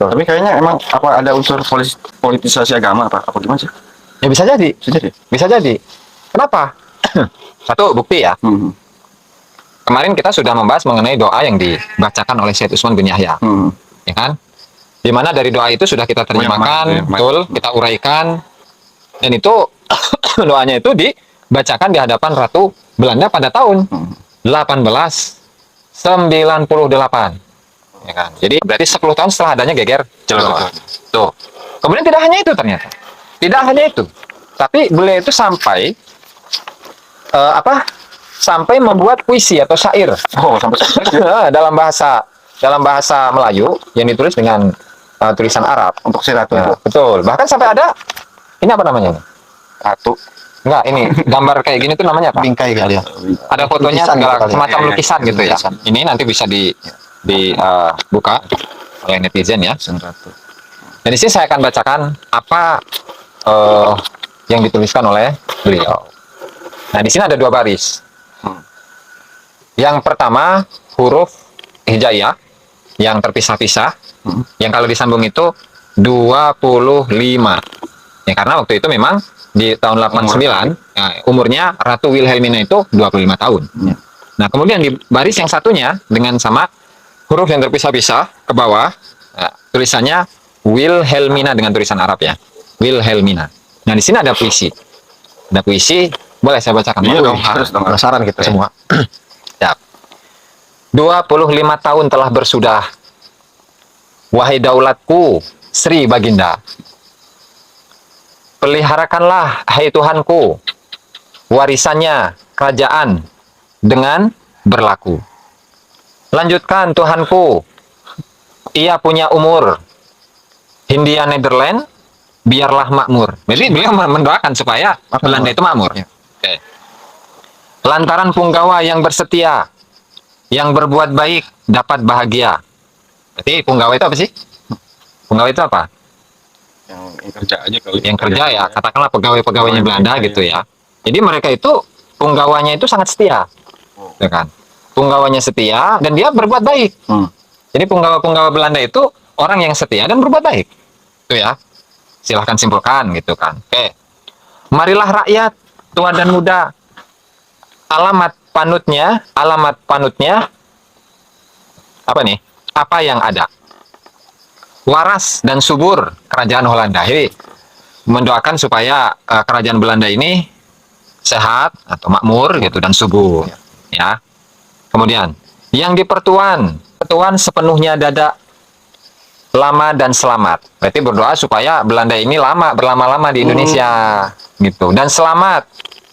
Tapi kayaknya emang apa ada unsur politisasi agama apa gimana sih? Ya bisa jadi. Bisa jadi. Bisa jadi. Kenapa? Satu, bukti ya. Kemarin kita sudah membahas mengenai doa yang dibacakan oleh Syed Utsman bin Yahya. Ya kan? Di mana dari doa itu sudah kita terjemahkan, betul, kita uraikan, dan itu doanya itu dibacakan di hadapan Ratu Belanda pada tahun 1898. Ya kan? Jadi berarti 10 tahun setelah adanya geger Celuruan. Tuh. Kemudian tidak hanya itu ternyata. Tidak hanya itu. Tapi beliau itu sampai sampai membuat puisi atau syair. Oh, sampai dalam bahasa Melayu yang ditulis dengan tulisan Arab untuk si ratu. Ya, betul. Bahkan sampai ada ini apa namanya ini? Ratu. Enggak, ini gambar kayak gini tuh namanya apa? Bingkai kali ya. Ada fotonya segala semacam lukisan gitu ya. Ini nanti bisa dibuka oleh netizen ya. Ratu. Dan di sini saya akan bacakan apa yang dituliskan oleh beliau. Nah, di sini ada 2 baris. Yang pertama huruf hijaiyah yang terpisah-pisah, yang kalau disambung itu 25. Ya, karena waktu itu memang di tahun 89 umurnya Ratu Wilhelmina itu 25 tahun. Nah, kemudian di baris yang satunya dengan sama huruf yang terpisah-pisah ke bawah, tulisannya Wilhelmina dengan tulisan Arab ya. Wilhelmina. Nah, di sini ada puisi. Ada puisi, boleh saya bacakan? Iya dong, harus dong. Penasaran kita semua. Ya. 25 tahun telah bersudah, wahai daulatku, Sri Baginda. Peliharakanlah, hai Tuhanku, warisannya kerajaan dengan berlaku. Lanjutkan Tuhanku, ia punya umur. Hindia Nederland, biarlah makmur. Jadi beliau mendoakan supaya Belanda itu makmur. Ya. Okay. Lantaran punggawa yang bersetia, yang berbuat baik dapat bahagia. Jadi punggawa itu apa sih? Punggawa itu apa? Yang kerja aja kali. Yang kerja ya, katakanlah pegawai-pegawainya Belanda gitu ya. Jadi mereka itu punggawanya itu sangat setia, ya kan? Punggawanya setia dan dia berbuat baik. Jadi punggawa-punggawa Belanda itu orang yang setia dan berbuat baik, itu ya. Silahkan simpulkan gitu kan. Oke, marilah rakyat tua dan muda. Alamat panutnya apa nih? Apa yang ada? Waras dan subur kerajaan Holanda. Jadi mendoakan supaya kerajaan Belanda ini sehat atau makmur gitu dan subur. Ya. Kemudian yang dipertuan sepenuhnya dada, lama dan selamat. Berarti berdoa supaya Belanda ini berlama-lama di Indonesia gitu, dan selamat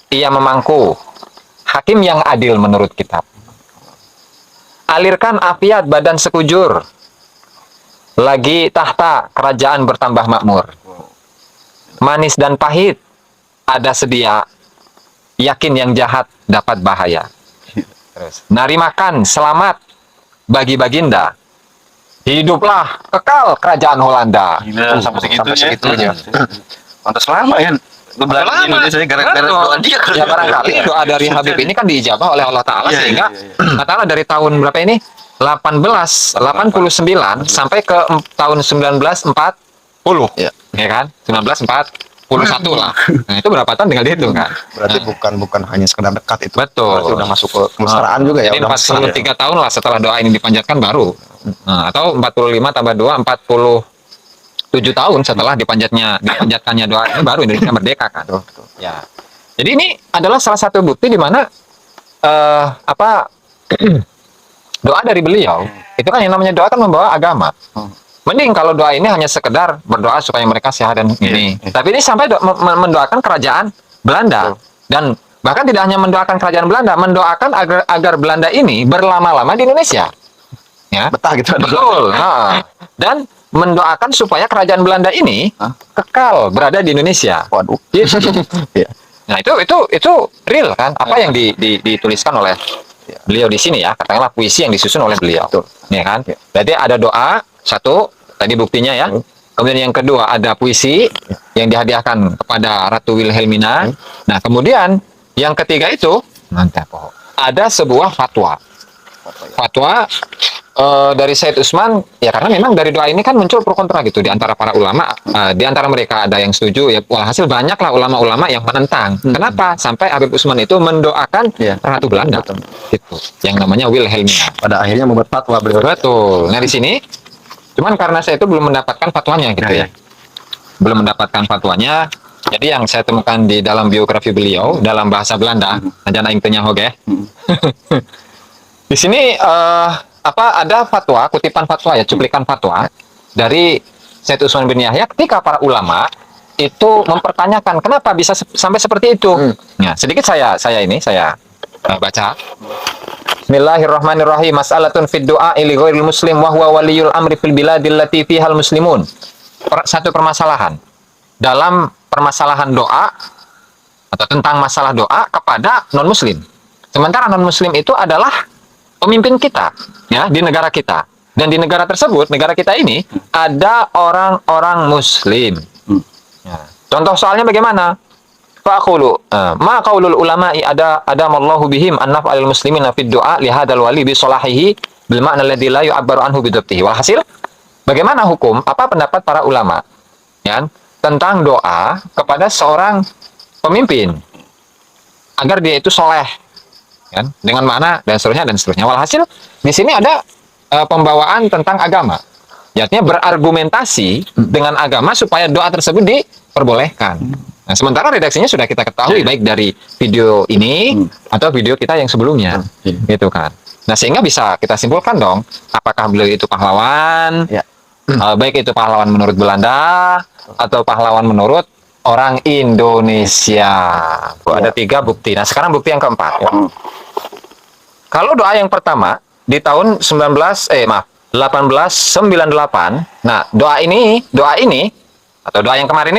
ia memangku hakim yang adil menurut kitab. Alirkan afiat badan sekujur, lagi tahta kerajaan bertambah makmur. Manis dan pahit ada sedia, yakin yang jahat dapat bahaya. Terus, nari makan selamat bagi Baginda. Hiduplah kekal kerajaan Holanda. Gila, sampai segitunya. Pantas lama ya. Belanda Indonesia gara-gara doa dia. Ya barangkali doa dari Habib ini kan diijabah oleh Allah Ta'ala sehingga katakanlah dari tahun berapa ini? 1889 sampai ke tahun 1940. Ya kan? 1941 lah. Nah, itu berapa tahun tinggal dihitung kan? Berarti bukan hanya sekedar dekat itu. Betul. Berarti udah masuk ke kemesraan juga ya. Jadi 43 tahun lah setelah doa ini dipanjatkan baru. Nah, atau 45 tambah 2 47 tahun setelah dipanjatkannya doa ini baru Indonesia merdeka kan. Ya. Jadi ini adalah salah satu bukti di mana doa dari beliau itu kan yang namanya doa kan membawa agama. Mending kalau doa ini hanya sekedar berdoa supaya mereka sehat dan ini. Tapi ini sampai mendoakan kerajaan Belanda. Dan bahkan tidak hanya mendoakan kerajaan Belanda, mendoakan agar Belanda ini berlama-lama di Indonesia. Ya. Betah gitu. Betul. Dan mendoakan supaya kerajaan Belanda ini kekal berada di Indonesia. Waduh. Nah, itu real kan? Apa yang dituliskan oleh beliau di sini ya, katakanlah puisi yang disusun oleh beliau. Ya kan? Berarti ada doa satu, tadi buktinya ya. Kemudian yang kedua ada puisi yang dihadiahkan kepada Ratu Wilhelmina. Nah, kemudian yang ketiga itu ada sebuah fatwa. Fatwa Dari Said Usman, ya karena memang dari doa ini kan muncul pro kontra gitu di antara para ulama. Di antara mereka ada yang setuju, ya walhasil banyak lah ulama-ulama yang menentang. Kenapa? Sampai Habib Usman itu mendoakan Iya. Ratu Belanda, gitu, yang namanya Wilhelmina. Pada akhirnya membuat fatwa beliau. Betul. Nah di sini, cuman karena saya itu belum mendapatkan fatwanya gitu ya, belum mendapatkan fatwanya. Jadi yang saya temukan di dalam biografi beliau dalam bahasa Belanda, Najana ing tenya hoge. Di sini ada fatwa, kutipan fatwa ya, cuplikan fatwa dari Said Usman bin Yahya ketika para ulama itu mempertanyakan kenapa bisa sampai seperti itu. Nah, sedikit saya baca. Bismillahirrahmanirrahim. Mas'alatun fid du'a li ghairil muslim wa huwa waliyul amri fil biladil lati fihal muslimun. Satu permasalahan dalam permasalahan doa atau tentang masalah doa kepada non muslim. Sementara non muslim itu adalah pemimpin kita ya di negara kita, dan di negara tersebut, negara kita ini ada orang-orang muslim. Ya. Contoh soalnya bagaimana? Faqulu ma qaulul ulama'i ada adamallahu bihim annaf alil muslimina fid du'a li hadzal wali bi salahihi bil ma'na alladzi la yu'abbaru anhu bi dhabtihi. Walhasil, bagaimana hukum, apa pendapat para ulama ya tentang doa kepada seorang pemimpin agar dia itu soleh, kan, dengan mana dan seterusnya. Walhasil di sini ada pembawaan tentang agama, artinya berargumentasi dengan agama supaya doa tersebut diperbolehkan. Nah, sementara redaksinya sudah kita ketahui baik dari video ini atau video kita yang sebelumnya, gitu kan. Nah, sehingga bisa kita simpulkan dong, apakah beliau itu pahlawan, baik itu pahlawan menurut Belanda atau pahlawan menurut orang Indonesia. Ada 3 bukti. Nah, sekarang bukti yang keempat. Kalau doa yang pertama di tahun 1898. Nah, doa ini atau doa yang kemarin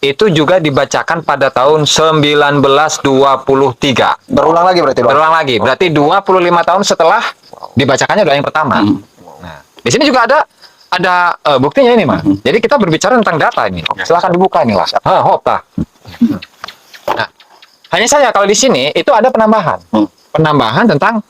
itu juga dibacakan pada tahun 1923. Berulang lagi berarti, Bang? Berulang lagi. Berarti 25 tahun setelah dibacakannya doa yang pertama. Nah, di sini juga ada buktinya ini, Mas. Jadi kita berbicara tentang data ini. Silahkan dibuka ini, Mas. Nah, hanya saja kalau di sini itu ada penambahan. Penambahan tentang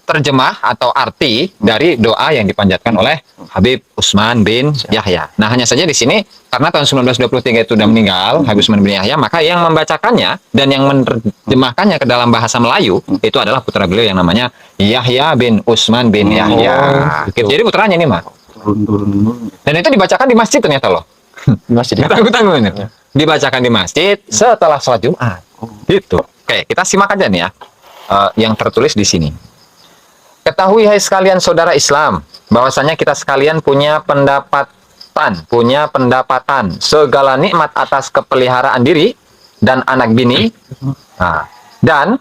terjemah atau arti dari doa yang dipanjatkan oleh Habib Usman bin Yahya. Nah, hanya saja di sini karena tahun 1923 itu sudah meninggal Habib Usman bin Yahya, maka yang membacakannya dan yang menerjemahkannya ke dalam bahasa Melayu itu adalah putra beliau yang namanya Yahya bin Usman bin Yahya. Jadi putranya ini, Mas. Dan itu dibacakan di masjid ternyata loh. Di masjid. Tanggung-tanggung ini. Dibacakan di masjid setelah sholat Jumat. Gitu. Oke, kita simak aja nih ya. Yang tertulis di sini. Ketahui hai sekalian saudara Islam, bahwasanya kita sekalian punya pendapatan segala nikmat atas kepeliharaan diri dan anak bini. Dan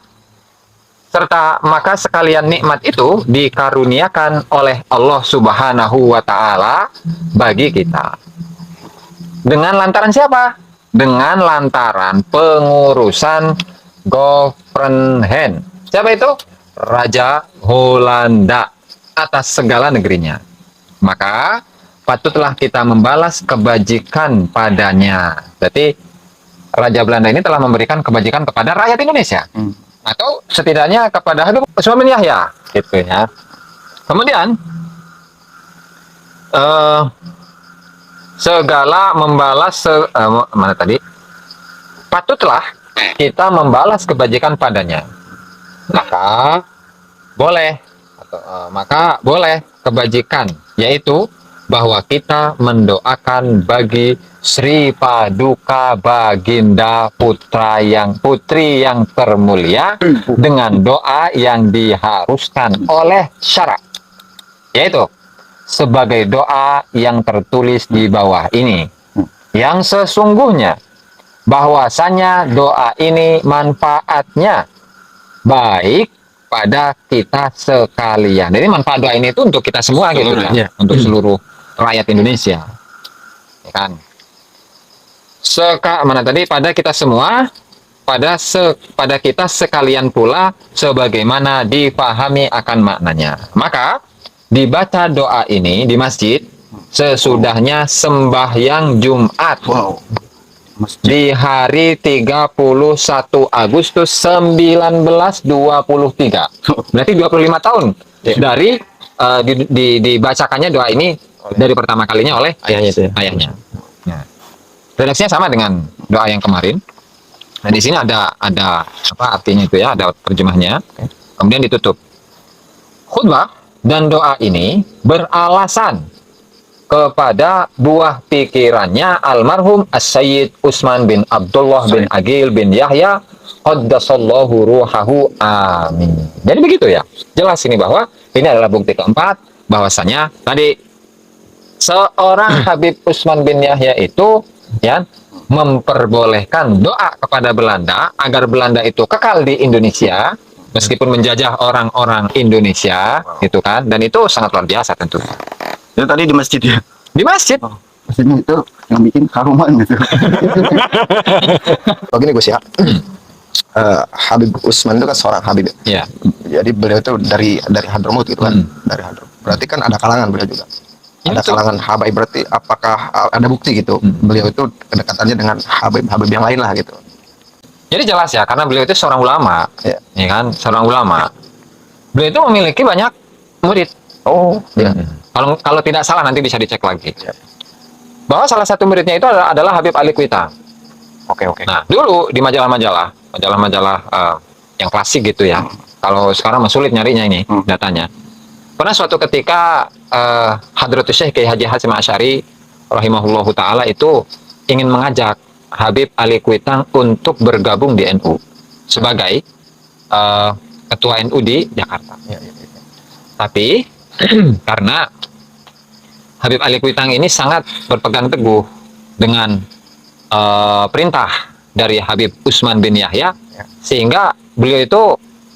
serta maka sekalian nikmat itu dikaruniakan oleh Allah Subhanahu wa taala bagi kita. Dengan lantaran siapa? Dengan lantaran pengurusan government. Siapa itu? Raja Holanda atas segala negerinya. Maka patutlah kita membalas kebajikan padanya. Berarti Raja Belanda ini telah memberikan kebajikan kepada rakyat Indonesia. Atau setidaknya kepada Habib Usman bin Yahya, gitu ya. Kemudian segala membalas mana tadi? Patutlah kita membalas kebajikan padanya. Maka boleh kebajikan, yaitu bahwa kita mendoakan bagi Sri Paduka Baginda putri yang termulia dengan doa yang diharuskan oleh syarak, yaitu sebagai doa yang tertulis di bawah ini, yang sesungguhnya bahwasanya doa ini manfaatnya baik pada kita sekalian. Jadi manfaat doa ini itu untuk kita semua gitu ya, untuk seluruh rakyat Indonesia. Ya kan? Pada kita semua, pada kita sekalian pula sebagaimana dipahami akan maknanya. Maka dibaca doa ini di masjid sesudahnya sembahyang Jumat. Di hari 31 Agustus 1923. Berarti 25 tahun dari dibacakannya doa ini dari pertama kalinya oleh Ayahnya itu ya. ayahnya. Nah, redaksinya sama dengan doa yang kemarin. Nah, di sini ada apa artinya itu ya, ada terjemahnya. Kemudian ditutup. Khutbah dan doa ini beralasan kepada buah pikirannya almarhum As-Sayyid Utsman bin Abdullah bin Aqil bin Yahya qaddasallahu ruhahu amin. Jadi begitu ya. Jelas ini bahwa ini adalah bukti keempat bahwasanya tadi seorang Habib Utsman bin Yahya itu ya memperbolehkan doa kepada Belanda agar Belanda itu kekal di Indonesia meskipun menjajah orang-orang Indonesia gitu kan, dan itu sangat luar biasa tentunya. Itu tadi di masjid ya. Di masjid. Maksudnya itu yang bikin haruman gitu. Begini Gus ya. Habib Utsman itu kan seorang Habib. Ya. Jadi beliau itu dari Hadramaut gitu kan. Dari Hadramaut. Berarti kan ada kalangan beliau juga. Ya, Ada betul. kalangan habaib, berarti apakah ada bukti gitu beliau itu kedekatannya dengan Habib yang lain lah gitu. Jadi jelas ya, karena beliau itu seorang ulama, Ya. ya kan, seorang ulama. Beliau itu memiliki banyak murid. Oh, ya. Kalau tidak salah nanti bisa dicek lagi. Ya. Bahwa salah satu muridnya itu adalah Habib Ali Kuitang. Oke. Nah, dulu di majalah-majalah yang klasik gitu ya. Kalau sekarang mah sulit nyarinya ini datanya. Pernah suatu ketika Hadratus Syekh Kiai Haji Hasyim Asy'ari rahimahullahu taala itu ingin mengajak Habib Ali Kuitang untuk bergabung di NU sebagai ketua NU di Jakarta. Ya. Tapi karena Habib Ali Kuitang ini sangat berpegang teguh dengan perintah dari Habib Utsman bin Yahya, sehingga beliau itu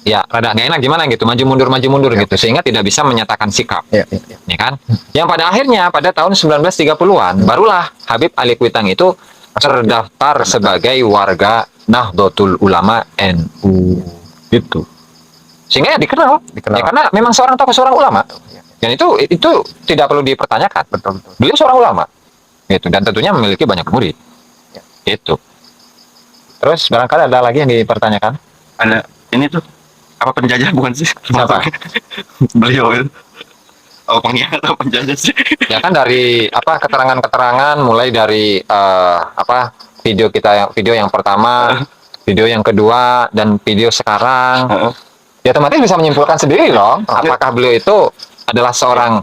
ya rada nggak enak gimana gitu, maju mundur gitu, sehingga tidak bisa menyatakan sikap, Ya. ya kan? Yang pada akhirnya pada tahun 1930-an barulah Habib Ali Kuitang itu terdaftar sebagai warga Nahdlatul Ulama NU gitu. Sehingga ya dikenal. Ya, karena memang seorang tokoh, seorang ulama. Dan itu tidak perlu dipertanyakan. Betul. Beliau seorang ulama. Gitu, dan tentunya memiliki banyak murid. Gitu. Terus barangkali ada lagi yang dipertanyakan? Ada ini tuh apa penjajah bukan sih? Siapa? Beliau itu. Oh, pengkhianat atau penjajah sih? Ya kan dari keterangan-keterangan mulai dari video yang pertama, video yang kedua, dan video sekarang. Ya otomatis bisa menyimpulkan sendiri dong apakah beliau itu adalah seorang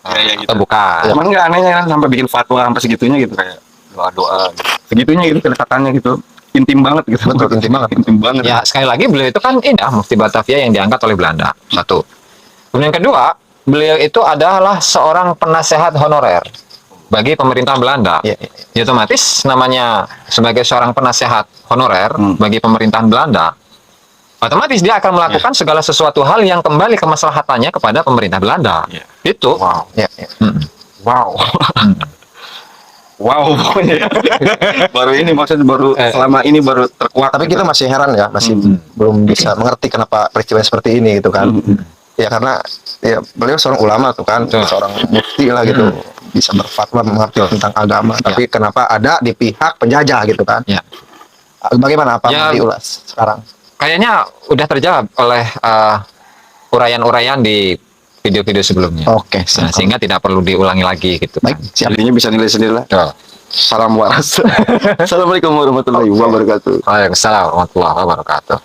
Ya, gitu. atau bukan. Cuman nggak anehnya kan sampai bikin fatwa sampai segitunya gitu, kayak doa-doa gitu. Segitunya gitu kedekatannya gitu. Intim banget gitu. Betul, intim banget. Intim banget. Ya sekali lagi beliau itu kan Mufti Batavia yang diangkat oleh Belanda. Satu. Kemudian yang kedua, beliau itu adalah seorang penasehat honorer bagi pemerintah Belanda. Ya. Ya otomatis namanya sebagai seorang penasehat honorer bagi pemerintahan Belanda, otomatis dia akan melakukan segala sesuatu hal yang kembali kemaslahatannya kepada pemerintah Belanda. Ya. Itu. Wow. Ya. Wow. Wow, pokoknya. Baru ini maksudnya selama ini baru terkuat. Tapi kita masih heran ya, masih belum bisa mengerti kenapa peristiwa seperti ini gitu kan. Ya karena ya beliau seorang ulama tuh kan, seorang mufti lah gitu, bisa berfatwa mengerti tentang agama. Tapi kenapa ada di pihak penjajah gitu kan? Ya. Bagaimana apa Ya. mau diulas sekarang? Kayaknya udah terjawab oleh uraian-uraian di video-video sebelumnya. Oke, Nah, sehingga tidak perlu diulangi lagi gitu. baik. Siap. Jadinya bisa nilai sendiri lah. Tuh. Salam waras. Assalamualaikum warahmatullahi wabarakatuh. Waalaikumsalam warahmatullahi wabarakatuh.